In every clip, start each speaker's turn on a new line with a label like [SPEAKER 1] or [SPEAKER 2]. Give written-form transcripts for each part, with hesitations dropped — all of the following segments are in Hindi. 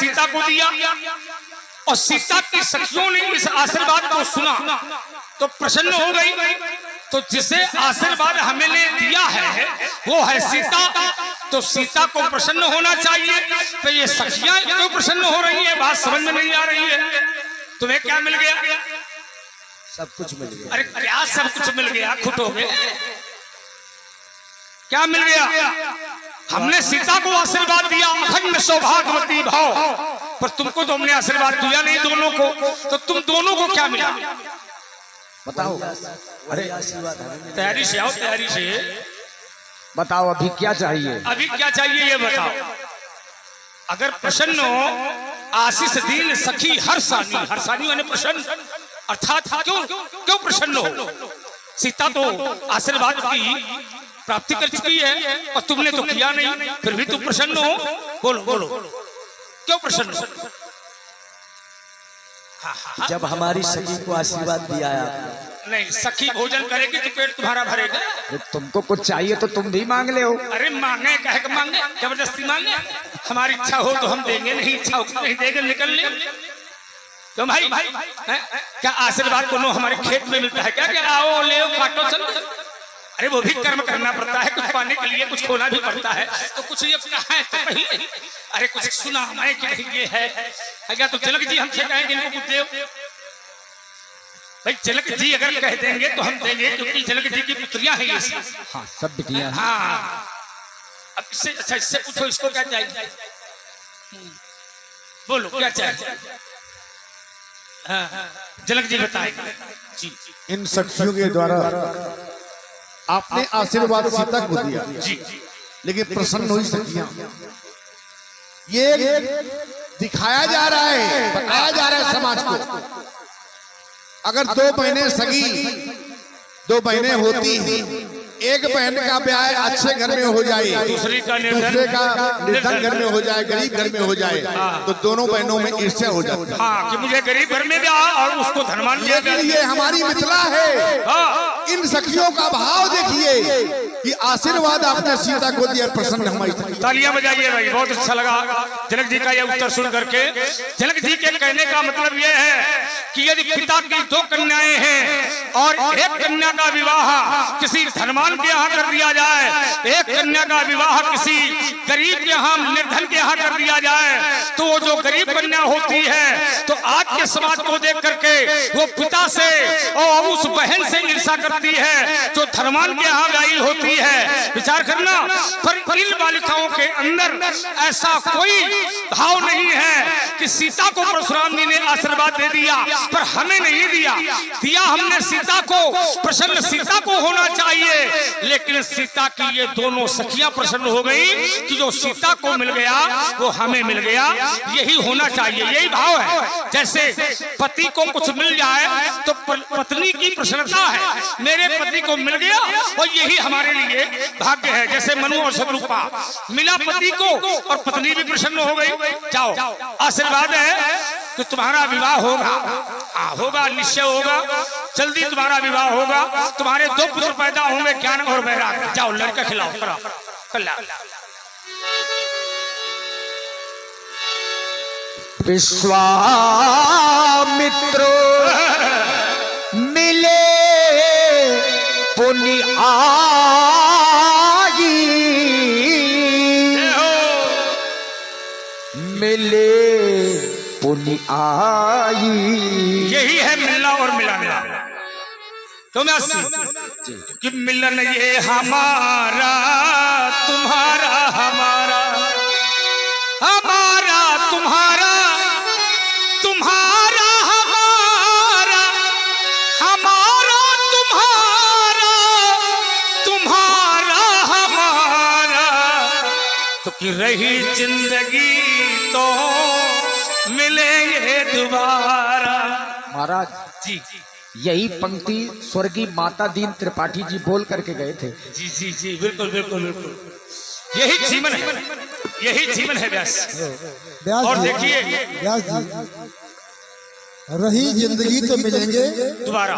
[SPEAKER 1] सीता को दिया और सीता की सखियों ने इस आशीर्वाद को सुना तो प्रसन्न हो गई। तो जिसे आशीर्वाद हमें ने दिया है वो है सीता, तो सीता को प्रसन्न होना चाहिए। तो ये सखियां क्यों प्रसन्न हो रही है, बात समझ में नहीं आ रही है। तुम्हें क्या मिल गया?
[SPEAKER 2] सब कुछ मिल गया।
[SPEAKER 1] अरे क्या सब कुछ मिल गया? खुटोगे। क्या मिल गया? हमने सीता को आशीर्वाद दिया अखंड सौभाग्यवती भाव, पर तुमको तो हमने आशीर्वाद दिया नहीं दोनों को, तो तुम दोनों को क्या मिला
[SPEAKER 2] बताओ?
[SPEAKER 3] अरे
[SPEAKER 1] तैयारी से आओ, तैयारी से
[SPEAKER 2] बताओ अभी क्या चाहिए?
[SPEAKER 1] अभी क्या चाहिए ये बताओ। अगर प्रसन्न हो आशीष दीन सखी हर्षानी, हर्षानी माने प्रसन्न, अर्थात क्यों प्रसन्न हो? सीता तो आशीर्वाद की प्राप्ति कर चुकी है और तुमने तो किया नहीं, फिर भी तुम प्रसन्न हो। बोलो बोलो क्यों प्रसन्न हो?
[SPEAKER 3] जब हमारी सखी को आशीर्वाद दिया है आपने।
[SPEAKER 1] नहीं, सखी भोजन करेगी तो पेट तुम्हारा भरेगा।
[SPEAKER 2] तुमको कुछ चाहिए तो तुम भी मांग ले हो।
[SPEAKER 1] अरे मांगे कह के मांगे, जबरदस्ती मांगे? हमारी इच्छा हो तो हम देंगे, नहीं इच्छा हो तो नहीं देंगे, निकल ले। तो भाई क्या आशीर्वाद को हमारे खेत में मिलता है क्या? क्या आओ ले काटो चल? अरे वो भी कर्म करना पड़ता है, कुछ पाने के लिए कुछ खोना भी पड़ता है। तो कुछ ये है तो पहले अरे कुछ सुना मैं क्या ये है क्या? तो जनक जी हमसे कहेंगे इनको कुछ दो भाई। जनक जी अगर कह देंगे तो हम देंगे, क्योंकि जनक जी की पुत्रियां हैं ये।
[SPEAKER 2] हाँ सब बिटियां।
[SPEAKER 1] हाँ अब इससे अच्छा इससे पूछो इसको क्या चाहिए? बोलो क्या चाहिए? हाँ जनक जी बताएंगे जी।
[SPEAKER 4] इन सखियों के द्वारा आपने आशीर्वाद सीता को दिया
[SPEAKER 1] जी,
[SPEAKER 4] लेकिन प्रसन्न हुई सखियां। ये दिखाया जा रहा है, बताया जा रहा है समाज को। अगर दो बहनें सगी, दो बहनें होती हैं, एक बहन का ब्याह अच्छे घर में हो जाए,
[SPEAKER 1] दूसरे का
[SPEAKER 4] निर्धन घर में हो जाए, गरीब घर में हो जाए, तो दोनों बहनों में ईर्ष्या हो जाती है।
[SPEAKER 1] हाँ कि मुझे गरीब घर में ब्याह और उसको धनवान।
[SPEAKER 4] लेकिन ये हमारी मिथिला है। इन सखियों का भाव देखिए कि आशीर्वाद आपने सीता को दिया, प्रसन्न हमारी।
[SPEAKER 1] तालियां बजाइए भाई, बहुत अच्छा लगा जनक जी का ये उत्तर सुन करके। जनक जी के कहने का मतलब ये है कि यदि पिता की दो कन्याएं हैं और एक कन्या का विवाह किसी धनवान के यहाँ कर दिया जाए, एक कन्या का विवाह किसी गरीब के यहाँ निर्धन के यहाँ कर दिया जाए, तो वो जो गरीब कन्या होती है तो आज के समाज को देख करके वो पिता से और उस बहन से ईर्ष्या करती है जो धनवान के यहाँ व्याही होती है। विचार करना। पर इन बालिकाओं के अंदर ऐसा कोई भाव नहीं है कि सीता को परशुराम जी ने आशीर्वाद दे दिया पर हमें नहीं दिया। दिया हमने सीता को, प्रसन्न सीता को होना चाहिए, लेकिन सीता की ये दोनों सखियां प्रसन्न हो गई कि जो सीता को मिल गया वो हमें मिल गया। यही होना चाहिए, यही भाव है। जैसे पति को कुछ मिल जाए तो पत्नी की प्रसन्नता है, मेरे पति को मिल गया और यही हमारे लिए भाग्य है। जैसे मनु और शत्रुपा मिला पति को और पत्नी भी प्रसन्न हो गई। जाओ आशीर्वाद है कि तुम्हारा विवाह होगा, निश्चय होगा, जल्दी तुम्हारा विवाह होगा, तुम्हारे दो पुत्र पैदा होंगे, ज्ञान और वैराग्य। जाओ लड़का खिलाओ, कल्याण।
[SPEAKER 2] विश्वामित्रो मिले पुनि आई, मिले पुनि आई।
[SPEAKER 1] यही है मिलना और मिलाना। तो मैं कि मिलन ये हमारा तुम्हारा, हमारा हमारा तुम्हारा, तुम्हारा हमारा, हमारा तुम्हारा, तुम्हारा हमारा। तो कि रही जिंदगी तो मिलेंगे दोबारा।
[SPEAKER 2] महाराज
[SPEAKER 1] जी
[SPEAKER 2] यही पंक्ति स्वर्गीय माता दीन त्रिपाठी जी बोल करके गए थे।
[SPEAKER 1] जी जी जी बिल्कुल बिल्कुल बिल्कुल, यही जीवन है, यही जीवन है व्यास। और देखिए
[SPEAKER 5] व्यास जी, रही जिंदगी तो मिलेंगे
[SPEAKER 1] दोबारा,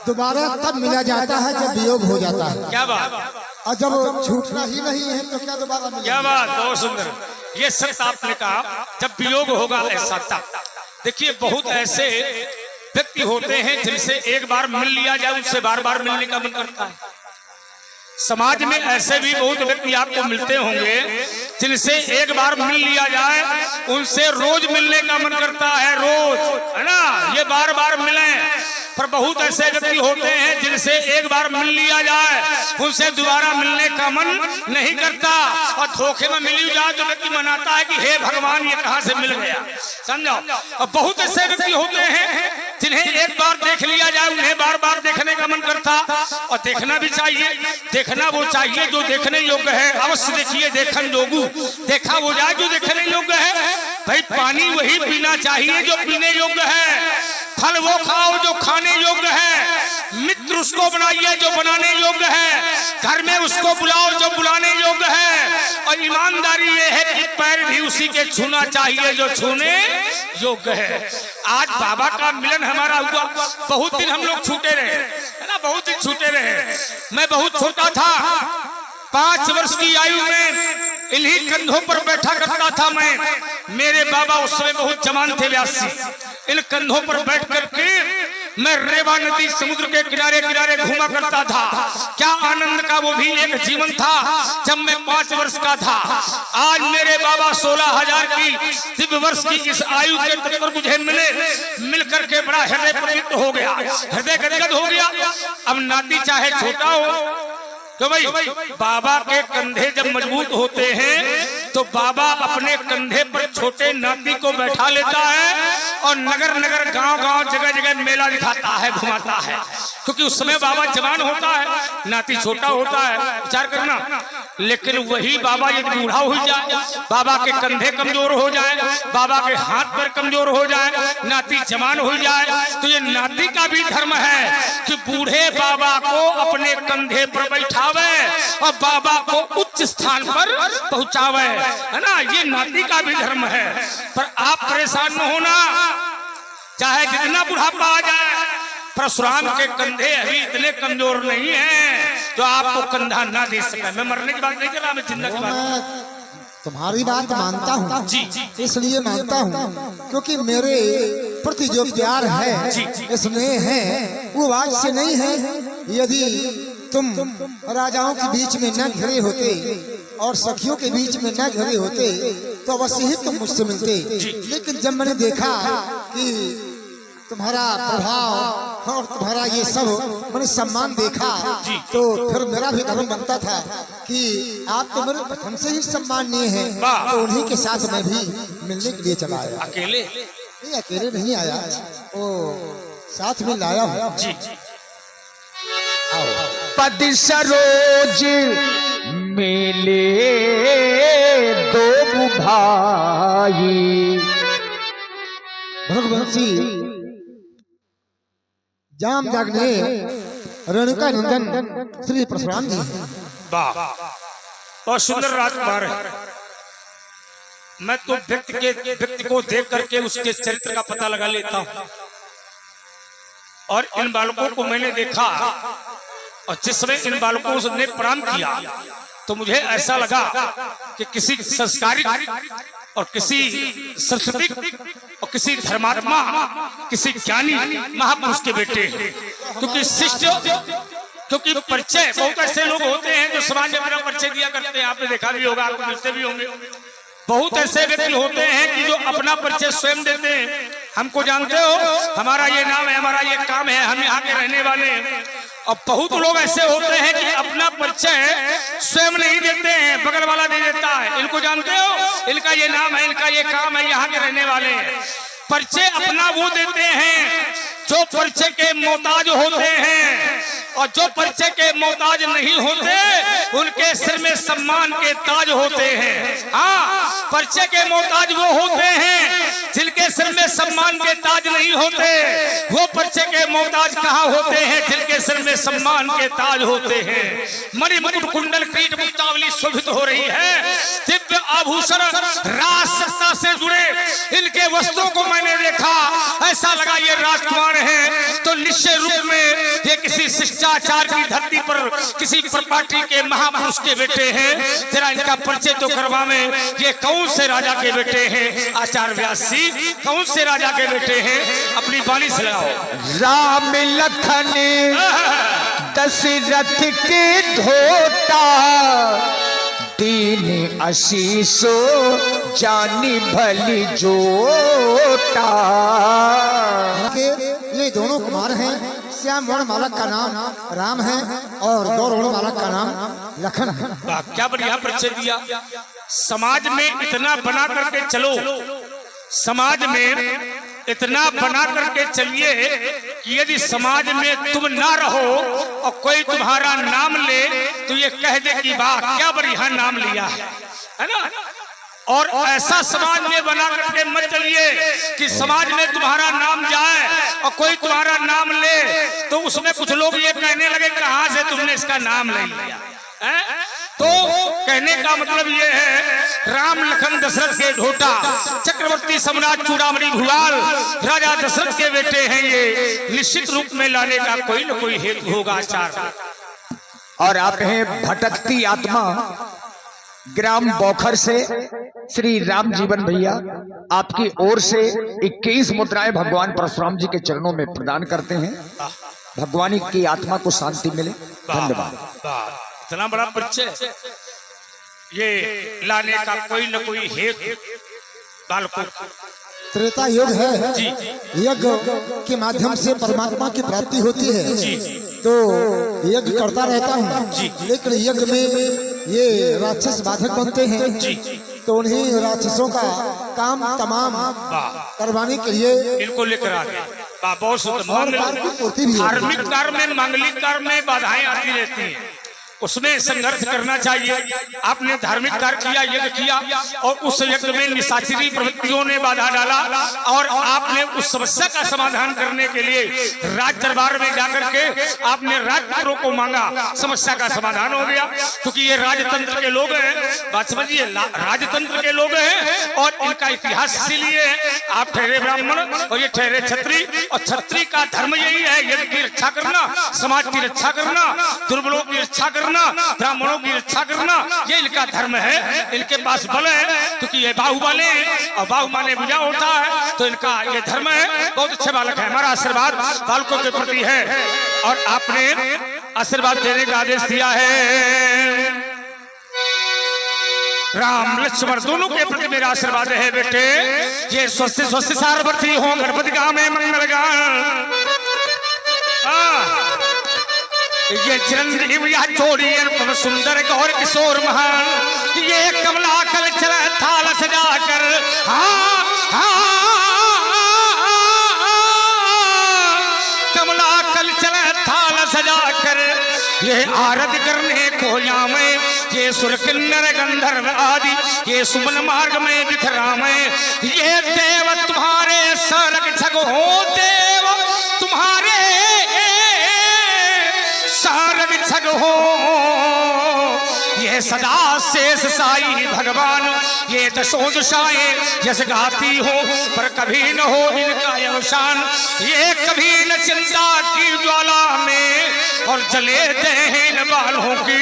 [SPEAKER 5] दोबारा तब मिला जाता है जब वियोग हो जाता है।
[SPEAKER 1] क्या बात,
[SPEAKER 5] और जब छूटना ही नहीं है तो क्या दोबारा मिलेगा?
[SPEAKER 1] क्या बात, बहुत सुंदर। ये सत्य आपने कहा, जब वियोग होगा ऐसा तब। देखिए बहुत ऐसे व्यक्ति होते हैं जिनसे एक बार मिल लिया जाए उनसे बार बार मिलने का मन करता है। समाज में ऐसे भी बहुत व्यक्ति आपको मिलते होंगे जिनसे एक बार मिल लिया जाए उनसे रोज मिलने का मन करता है, रोज, है ना, ये बार बार मिलें। पर बहुत ऐसे व्यक्ति होते हैं जिनसे एक बार मिल लिया जाए उनसे दोबारा मिलने का मन नहीं करता, और धोखे में मिल जाए तो व्यक्ति मनाता है कि हे भगवान ये कहां से मिल गया, समझो। और बहुत ऐसे व्यक्ति होते हैं जिन्हें एक बार देख लिया जाए उन्हें बार बार देखने का मन करता, और देखना भी चाहिए, देखना वो चाहिए जो देखने योग्य है। अवश्य देखिए, देखन जोगू देखा वो जाए जो देखने योग्य है। भाई पानी वही पीना चाहिए जो पीने योग्य है, फल वो खाओ जो खाने योग्य है, मित्र उसको बनाइए जो बनाने योग्य है, घर में उसको बुलाओ जो बुलाने योग्य है, और ईमानदारी ये है कि पैर भी उसी के छूना चाहिए जो छूने योग्य है। आज बाबा का मिलन हमारा हुआ, बहुत दिन हम लोग छूटे रहे, है ना, बहुत दिन छूटे रहे। मैं बहुत छोटा था, 5 वर्ष की आयु में इन्हीं कंधों पर बैठा करता था मैं। मेरे बाबा उस समय बहुत जवान थे, 82। इन कंधों पर बैठ करके मैं रेवा नदी समुद्र के किनारे किनारे घूमा करता था। क्या आनंद का वो भी एक जीवन था जब मैं 5 वर्ष का था। आज मेरे बाबा 16,000 की दिव्य वर्ष की इस आयु के तक पर मुझे मिल करके बड़ा हृदय पवित्र हो गया, हृदय गदगद हो गया। अब नाती चाहे छोटा हो तो भाई बाबा के कंधे जब मजबूत होते हैं तो बाबा अपने कंधे पर छोटे नाती को बैठा लेता है और नगर नगर गांव गांव जगह जगह मेला दिखाता है, घुमाता है, क्योंकि उस समय बाबा जवान होता है, नाती छोटा होता है। विचार करना। लेकिन वही बाबा यदि बूढ़ा हो जाए, बाबा के कंधे कमजोर हो जाए, बाबा के हाथ पैर कमजोर हो जाए, नाती जवान हो जाए, तो ये नाती का भी धर्म है कि बूढ़े बाबा को अपने कंधे पर बैठावे और बाबा को उच्च स्थान पर पहुंचावे, है ना, ये नाती का भी धर्म है। पर आप परेशान न होना, चाहे जितना बुढ़ापा आ जाए, परशुराम के कंधे अभी इतने कमजोर नहीं हैं तो आपको कंधा ना दे सके। मैं मरने की बात नहीं कर रहा, मैं जिंदा की बात।
[SPEAKER 5] तुम्हारी बात मानता हूँ
[SPEAKER 1] जी,
[SPEAKER 5] इसलिए मानता हूँ क्योंकि मेरे प्रति जो प्यार है, स्नेह है, वो आज से नहीं है। यदि तुम राजाओं के बीच में न घिरे होते और सखियों के बीच में न घिरे होते तो अवश्य ही तुम मुझसे मिलते। लेकिन जब मैंने देखा कि तुम्हारा प्रभाव और तुम्हारा ये सब मैंने सम्मान देखा तो फिर मेरा भी धर्म बनता था कि आप तो मेरे प्रथम से ही सम्माननीय हैं, तो उन्हीं के साथ मैं भी मिलने के लिए चला आया।
[SPEAKER 1] अकेले
[SPEAKER 5] नहीं, अकेले नहीं आया, ओ साथ में लाया हूँ।
[SPEAKER 2] पद सरोज मेले दो भाई,
[SPEAKER 5] भगवंशी जाम जागने रेणुका नंदन श्री परशुराम जी।
[SPEAKER 1] वाह, बहुत सुंदर राजकुमार है। मैं तो व्यक्ति को देख करके उसके चरित्र का पता लगा लेता हूँ, और इन बालकों को मैंने देखा और जिस समय इन बालकों ने प्रणाम किया तो मुझे ऐसा लगा कि किसी संस्कारिक और किसी सांस्कृतिक और किसी धर्मात्मा, किसी ज्ञानी महापुरुष के बेटे हैं। क्योंकि शिष्ट, क्योंकि परिचय, बहुत ऐसे लोग होते हैं जो समाज में मेरा परिचय दिया करते हैं, आपने देखा भी होगा, आपको मिलते भी होंगे। बहुत ऐसे व्यक्ति होते हैं कि जो अपना परिचय स्वयं देते हैं, हमको जानते हो, हमारा ये नाम है, हमारा ये काम है, हम यहाँ के रहने वाले हैं। और बहुत लोग ऐसे होते हैं कि अपना परिचय स्वयं नहीं देते हैं, बगल वाला दे देता है। इनको जानते हो, इनका ये नाम है, इनका ये काम है, यहाँ के रहने वाले हैं। परिचय अपना वो देते हैं जो परिचय के मोहताज होते हैं, और जो परिचय के मोहताज नहीं होते उनके सिर में सम्मान के ताज होते हैं। हाँ, परिचय के मोहताज वो होते हैं जिनके सिर में सम्मान के ताज नहीं होते। वो परिचय के मोहताज कहाँ होते हैं? जिनके सिर में सम्मान के ताज होते हैं। मणि मुकुट कुंडल क्रीट मुक्तावली शोभित हो रही है, दिव्य आभूषण राज सत्ता से जुड़े इनके वस्त्रों को मैंने देखा, ऐसा लगा ये राजकुमार हैं। तो निश्चय रूप में ये किसी शिष्टाचार की धरती पर किसी प्रपाटी के महापुरुष के बेटे हैं। जरा इनका परिचय तो करवावे, ये कौन से राजा के बेटे हैं? आचार्य व्यास जी कौन से राजा के बेटे हैं? अपनी बाणी से लगाओ।
[SPEAKER 2] राम लखन दशरथ के धोता, दीन आशीषो जानी भली जोता।
[SPEAKER 5] के ये दोनों कुमार हैं। श्याम वर्ण बालक का नाम राम है और गौर वर्ण बालक का नाम लखन है।
[SPEAKER 1] वाह, क्या बढ़िया परिचय दिया। समाज में इतना बना करके चलो, समाज में इतना बना करके चलिए कि यदि समाज में तुम ना रहो और कोई तुम्हारा नाम ले तो ये कह दे कि वाह क्या बढ़िया नाम लिया है ना। और ऐसा समाज में बना करके मत चलिए कि समाज में तुम्हारा नाम जाए और कोई तुम्हारा नाम ले तो उसमें कुछ लोग ये कहने लगे कहां से तुमने इसका नाम ले लिया है? तो कहने का मतलब ये है, राम लखन दशरथ के ढोटा, चक्रवर्ती सम्राट चूड़ामणि भुआल राजा दशरथ के बेटे हैं। ये निश्चित रूप में लाने का कोई न कोई हेतु होगा आचार्य।
[SPEAKER 2] और आप हैं भटकती आत्मा ग्राम बौखर से श्री राम जीवन भैया, आपकी ओर से 21 मुद्राएं भगवान परशुराम जी के चरणों में प्रदान करते हैं। भगवान की आत्मा को शांति मिले। धन्यवाद।
[SPEAKER 1] इतना बड़ा परिचय ये लाने का कोई न कोई हेतु बालकों।
[SPEAKER 5] त्रेता युग है, यज्ञ के माध्यम से परमात्मा की प्राप्ति होती है। तो यज्ञ करता रहता हूँ, लेकिन यज्ञ में ये राक्षस बाधक बनते हैं। तो उन्हीं राक्षसों का काम तमाम करवाने के लिए
[SPEAKER 1] इनको लेकर आ गए। बहुत धार्मिक कार्य में, मांगलिक कार्य में बाधाएं आती रहती हैं, उसमें संघर्ष करना चाहिए। आपने धार्मिक कार्य किया, यज्ञ किया और उस यज्ञ में निशाचरी प्रवृत्तियों ने बाधा डाला और आपने उस समस्या का समाधान करने के लिए राज दरबार में जाकर के आपने राजपुत्रों को मांगा, समस्या का समाधान हो गया। क्योंकि ये राजतंत्र के लोग हैं, बात समझिए, राजतंत्र के लोग हैं और इनका इतिहास इसीलिए है। आप ठहरे ब्राह्मण और ये ठहरे क्षत्रिय, और क्षत्रिय का धर्म यही है, यज्ञ की रक्षा करना, समाज की रक्षा करना, दुर्बलों की रक्षा करना, ब्राह्मणों की रक्षा करना, ये इनका धर्म है। इनके पास बल है क्योंकि ये बाहुबल है और बाहु माने विजय होता है, तो इनका ये धर्म है। बहुत अच्छे बालक है। हमारा आशीर्वाद बालकों के प्रति है और आपने आशीर्वाद देने का आदेश दिया है। राम लक्ष्मण दोनों के प्रति मेरा आशीर्वाद है बेटे। ये स्वस्थ स्वस्थ सारवर्थी हो, गणपति गाँव में मंगल गान। ये चिरंजीव या चोरी अनुपम सुंदर गौर किशोर महान, ये कमला कल चला थाल सजाकर, कमला कल चला थाल सजाकर, ये आरत करने को में, ये सुर किन्नर गंधर्व आदि, ये सुमन मार्ग में बिखरा में, ये देव तुम्हारे सरग छग हो, देव तुम्हारे सारग छग हो, ये सदा शेष साई भगवान, ये दशों दिशाएं यश गाती हो, पर कभी न हो इनका अवसान, ये कभी न चिंता की ज्वाला में और जले दहन बालों की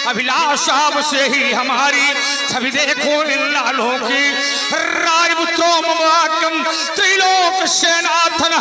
[SPEAKER 1] अभिलाषा से ही हमारी छवि देखो इन लालों की। राजपुत्रों त्रिलोक सेनाथन